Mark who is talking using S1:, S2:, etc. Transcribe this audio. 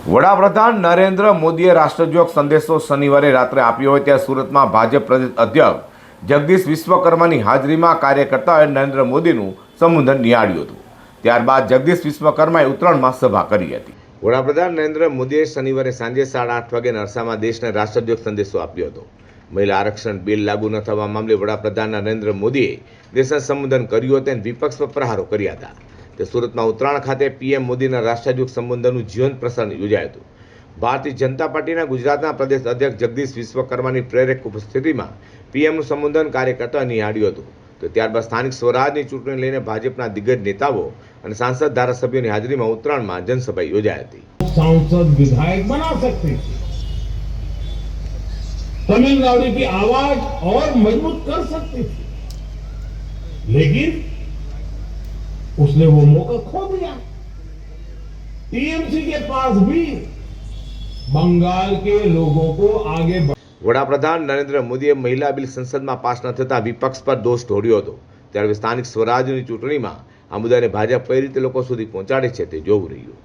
S1: વડાપ્રધાન નરેન્દ્ર મોદીએ રાષ્ટ્રજોગ સંદેશો શનિવારે રાત્રે આપ્યો હોય ત્યાં સુરતમાં ભાજપ પ્રદેશ અધ્યક્ષ જગદીશ વિશ્વકર્માની હાજરીમાં કાર્યકર્તાઓએ નરેન્દ્ર મોદીનું સંબોધન નિહાળ્યું હતું। ત્યારબાદ જગદીશ વિશ્વકર્માએ ઉત્તરાયણમાં સભા કરી હતી। વડાપ્રધાન નરેન્દ્ર મોદીએ શનિવારે સાંજે 8:30 વાગે નરસામાં દેશને રાષ્ટ્રજોગ સંદેશો આપ્યો હતો। મહિલા આરક્ષણ બિલ લાગુ ન થવા મામલે વડાપ્રધાન નરેન્દ્ર મોદીએ દેશને સંબોધન કર્યું હતું અને વિપક્ષ પર પ્રહારો કર્યા હતા। તે સુરતમાં ઉત્તરાયણ ખાતે પીએમ મોદીના રાષ્ટ્રજોગ સંબોધનનું જીવંત પ્રસારણ યોજાયું હતું। ભારતીય જનતા પાર્ટીના ગુજરાતના પ્રદેશ અધ્યક્ષ જગદીશ વિશ્વકર્માની પ્રેરક ઉપસ્થિતિમાં પીએમનું સંબોધન કાર્યકર્તાઓએ નિહાળ્યું હતું। તો ત્યારબાદ સ્થાનિક સ્વરાજની ચૂંટણી લઈને ભાજપના દિગ્ગજ નેતાઓ અને સાંસદ ધારાસભ્યોની હાજરીમાં ઉત્તરાયણમાં જનસભા યોજાઈ હતી।
S2: सांसद विधायक बना सकते थे, तमिलनाडु की आवाज और मजबूत कर सकती थी, लेकिन उसने वो मौका खो दिया। टीएमसी के पास भी बंगाल के लोगों को आगे
S1: વડાપ્રધાન નરેન્દ્ર મોદીએ મહિલા બિલ સંસદમાં પાસ ન થતા વિપક્ષ પર દોષ ઢોળ્યો હતો। ત્યારે સ્થાનિક સ્વરાજની ચૂંટણીમાં આ મુદ્દાને ભાજપ કઈ રીતે લોકો સુધી પહોંચાડે છે તે જોવું રહ્યું।